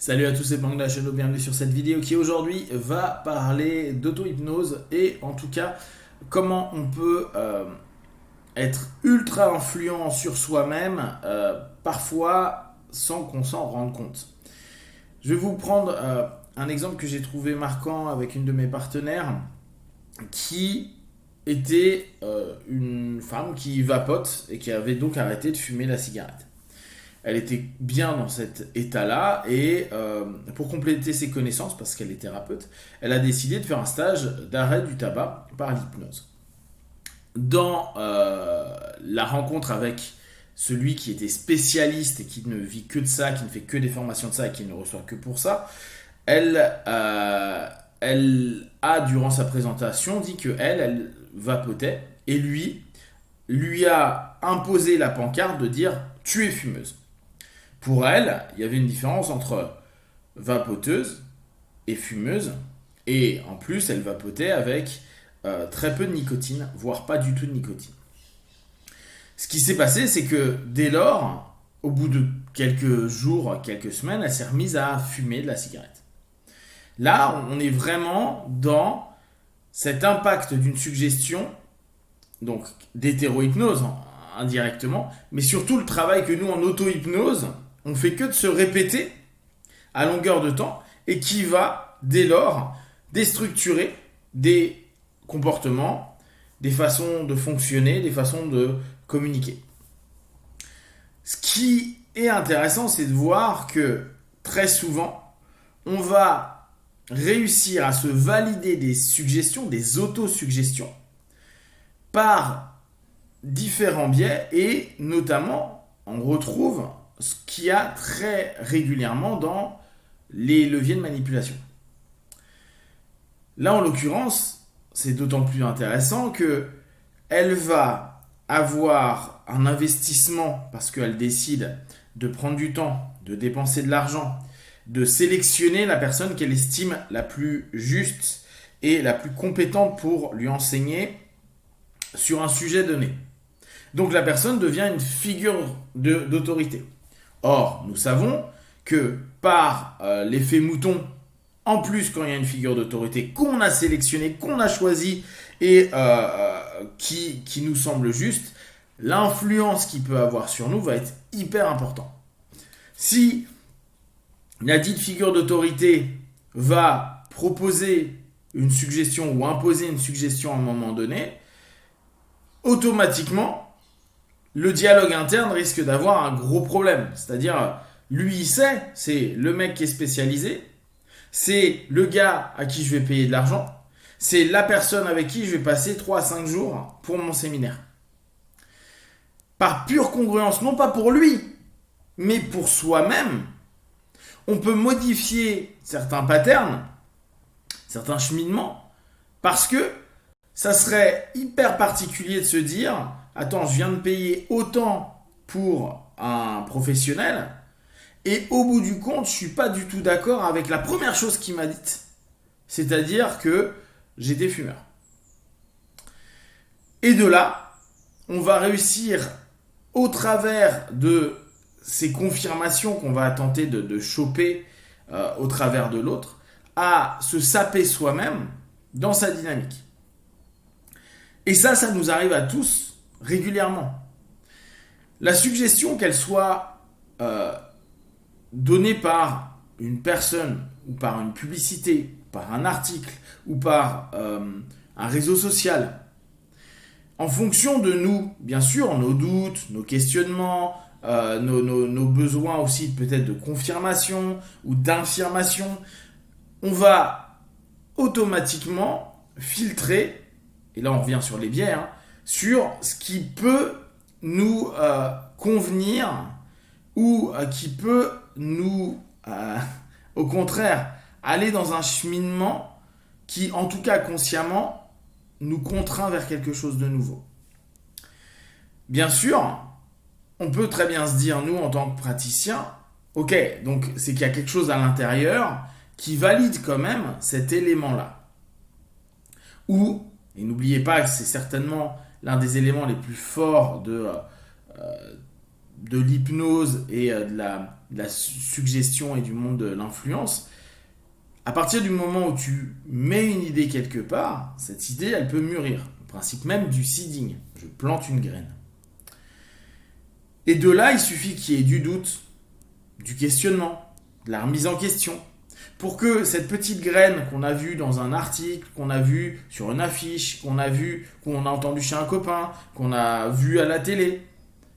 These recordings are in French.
Salut à tous, c'est Bang National, bienvenue sur cette vidéo qui aujourd'hui va parler d'auto-hypnose et en tout cas comment on peut être ultra influent sur soi-même parfois sans qu'on s'en rende compte. Je vais vous prendre un exemple que j'ai trouvé marquant avec une de mes partenaires qui était une femme qui vapote et qui avait donc arrêté de fumer la cigarette. Elle était bien dans cet état-là et pour compléter ses connaissances, parce qu'elle est thérapeute, elle a décidé de faire un stage d'arrêt du tabac par l'hypnose. Dans la rencontre avec celui qui était spécialiste et qui ne vit que de ça, qui ne fait que des formations de ça et qui ne reçoit que pour ça, elle a, durant sa présentation, dit que elle vapotait et lui a imposé la pancarte de dire « tu es fumeuse ». Pour elle, il y avait une différence entre vapoteuse et fumeuse. Et en plus, elle vapotait avec très peu de nicotine, voire pas du tout de nicotine. Ce qui s'est passé, c'est que dès lors, au bout de quelques jours, quelques semaines, elle s'est remise à fumer de la cigarette. Là, on est vraiment dans cet impact d'une suggestion, donc d'hétéro-hypnose indirectement, mais surtout le travail que nous, en auto-hypnose, on fait que de se répéter à longueur de temps et qui va, dès lors, déstructurer des comportements, des façons de fonctionner, des façons de communiquer. Ce qui est intéressant, c'est de voir que très souvent, on va réussir à se valider des suggestions, des autosuggestions, par différents biais et notamment, on retrouve ce qu'il y a très régulièrement dans les leviers de manipulation. Là, en l'occurrence, c'est d'autant plus intéressant que elle va avoir un investissement parce qu'elle décide de prendre du temps, de dépenser de l'argent, de sélectionner la personne qu'elle estime la plus juste et la plus compétente pour lui enseigner sur un sujet donné. Donc la personne devient une figure d'autorité. Or, nous savons que par l'effet mouton, en plus quand il y a une figure d'autorité qu'on a sélectionnée, qu'on a choisie et qui nous semble juste, l'influence qu'il peut avoir sur nous va être hyper importante. Si la dite figure d'autorité va proposer une suggestion ou imposer une suggestion à un moment donné, automatiquement, le dialogue interne risque d'avoir un gros problème. C'est-à-dire, lui, il sait, c'est le mec qui est spécialisé, c'est le gars à qui je vais payer de l'argent, c'est la personne avec qui je vais passer 3 à 5 jours pour mon séminaire. Par pure congruence, non pas pour lui, mais pour soi-même, on peut modifier certains patterns, certains cheminements, parce que ça serait hyper particulier de se dire attends, je viens de payer autant pour un professionnel et au bout du compte, je suis pas du tout d'accord avec la première chose qu'il m'a dite, c'est-à-dire que j'étais fumeur. Et de là, on va réussir au travers de ces confirmations qu'on va tenter de choper au travers de l'autre, à se saper soi-même dans sa dynamique. Et ça nous arrive à tous régulièrement. La suggestion, qu'elle soit donnée par une personne ou par une publicité, par un article ou par un réseau social, en fonction de nous, bien sûr, nos doutes, nos questionnements, nos besoins aussi peut-être de confirmation ou d'infirmation, on va automatiquement filtrer, et là on revient sur les biais, sur ce qui peut nous convenir ou qui peut nous, au contraire, aller dans un cheminement qui, en tout cas consciemment, nous contraint vers quelque chose de nouveau. Bien sûr, on peut très bien se dire, nous, en tant que praticiens, ok, donc c'est qu'il y a quelque chose à l'intérieur qui valide quand même cet élément-là. Ou, et n'oubliez pas que c'est certainement l'un des éléments les plus forts de l'hypnose et de de la suggestion et du monde de l'influence, à partir du moment où tu mets une idée quelque part, cette idée, elle peut mûrir. Le principe même du seeding. Je plante une graine. Et de là, il suffit qu'il y ait du doute, du questionnement, de la remise en question, pour que cette petite graine qu'on a vue dans un article, qu'on a vue sur une affiche, qu'on a entendu chez un copain, qu'on a vu à la télé,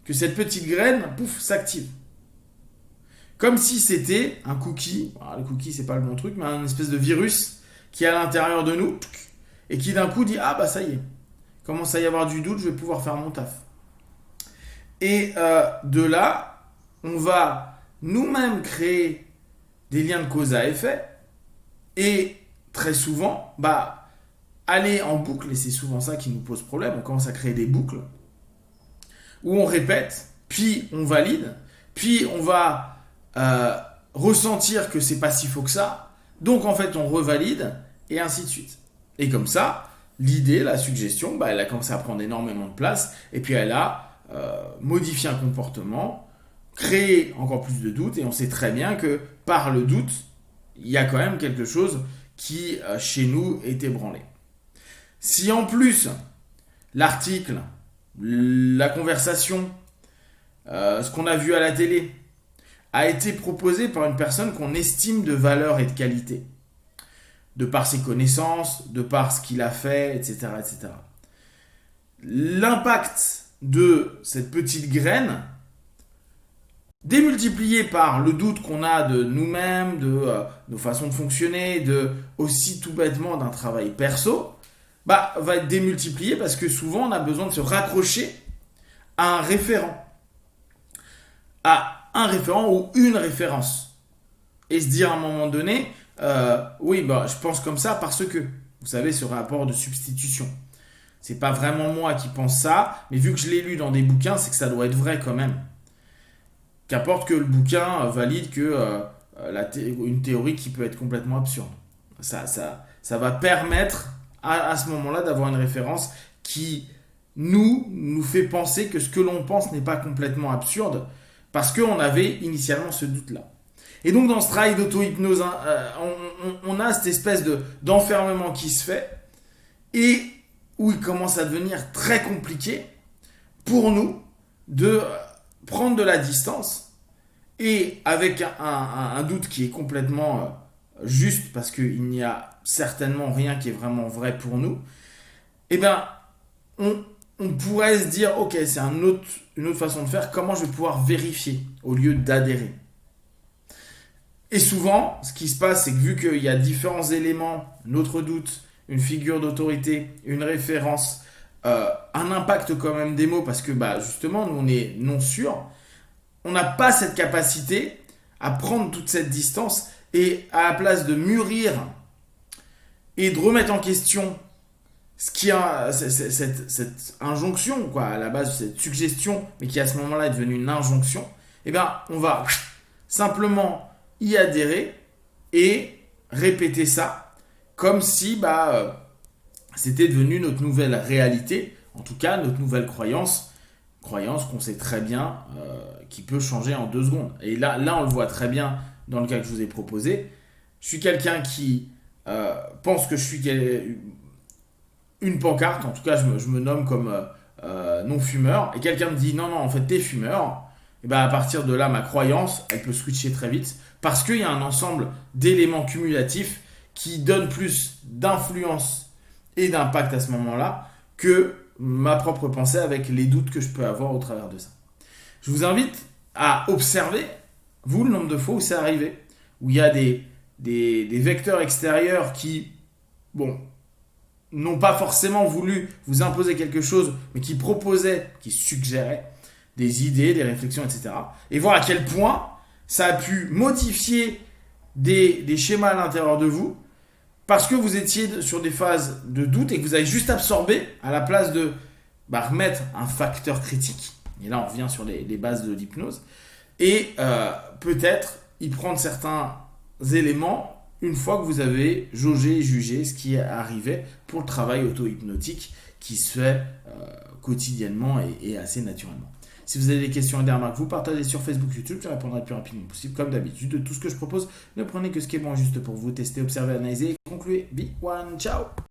que cette petite graine, pouf, s'active. Comme si c'était un cookie, alors le cookie c'est pas le bon truc, mais un espèce de virus qui est à l'intérieur de nous et qui d'un coup dit ah bah ça y est, commence à y avoir du doute, je vais pouvoir faire mon taf. Et de là, on va nous-mêmes créer des liens de cause à effet et très souvent, aller en boucle, et c'est souvent ça qui nous pose problème, on commence à créer des boucles où on répète, puis on valide, puis on va ressentir que c'est pas si faux que ça, donc en fait on revalide, et ainsi de suite. Et comme ça, l'idée, la suggestion, elle a commencé à prendre énormément de place, et puis elle a modifié un comportement, créé encore plus de doutes, et on sait très bien que par le doute, il y a quand même quelque chose qui, chez nous, est ébranlé. Si en plus, l'article, la conversation, ce qu'on a vu à la télé, a été proposé par une personne qu'on estime de valeur et de qualité, de par ses connaissances, de par ce qu'il a fait, etc., etc. L'impact de cette petite graine, démultiplié par le doute qu'on a de nous-mêmes, de nos façons de fonctionner, de aussi tout bêtement d'un travail perso, va être démultiplié parce que souvent on a besoin de se raccrocher à un référent. À un référent ou une référence. Et se dire à un moment donné, oui, je pense comme ça parce que, vous savez, ce rapport de substitution. C'est pas vraiment moi qui pense ça, mais vu que je l'ai lu dans des bouquins, c'est que ça doit être vrai quand même. Qu'importe que le bouquin valide que une théorie qui peut être complètement absurde. Ça va permettre à ce moment-là d'avoir une référence qui nous fait penser que ce que l'on pense n'est pas complètement absurde, parce qu'on avait initialement ce doute-là. Et donc dans ce travail d'auto-hypnose, on a cette espèce d'enfermement qui se fait, et où il commence à devenir très compliqué pour nous de prendre de la distance, et avec un doute qui est complètement juste, parce qu'il n'y a certainement rien qui est vraiment vrai pour nous, on pourrait se dire, ok, c'est une autre façon de faire, comment je vais pouvoir vérifier au lieu d'adhérer. Et souvent, ce qui se passe, c'est que vu qu'il y a différents éléments, notre doute, une figure d'autorité, une référence, un impact quand même des mots, parce que justement, nous on est non sûr, on n'a pas cette capacité à prendre toute cette distance, et à la place de mûrir et de remettre en question ce qui a cette injonction, à la base, cette suggestion, mais qui à ce moment-là est devenue une injonction, on va simplement y adhérer et répéter ça comme si c'était devenu notre nouvelle réalité, en tout cas notre nouvelle croyance qu'on sait très bien qui peut changer en 2 secondes. Et là on le voit très bien dans le cas que je vous ai proposé. Je suis quelqu'un qui pense que je suis une pancarte, en tout cas je me nomme comme non-fumeur, et quelqu'un me dit non, en fait t'es fumeur, et à partir de là ma croyance elle peut switcher très vite, parce qu'il y a un ensemble d'éléments cumulatifs qui donnent plus d'influence et d'impact à ce moment-là que ma propre pensée avec les doutes que je peux avoir au travers de ça. Je vous invite à observer, vous, le nombre de fois où c'est arrivé, où il y a des vecteurs extérieurs qui, n'ont pas forcément voulu vous imposer quelque chose, mais qui proposaient, qui suggéraient des idées, des réflexions, etc. Et voir à quel point ça a pu modifier des schémas à l'intérieur de vous, parce que vous étiez sur des phases de doute et que vous avez juste absorbé à la place de remettre un facteur critique. Et là, on revient sur les bases de l'hypnose. Et peut-être y prendre certains éléments une fois que vous avez jaugé et jugé ce qui arrivait pour le travail auto-hypnotique qui se fait quotidiennement et assez naturellement. Si vous avez des questions et des remarques, vous partagez sur Facebook, YouTube, je répondrai le plus rapidement possible. Comme d'habitude, de tout ce que je propose, ne prenez que ce qui est bon juste pour vous. Testez, observez, analysez et concluez. Be one, ciao.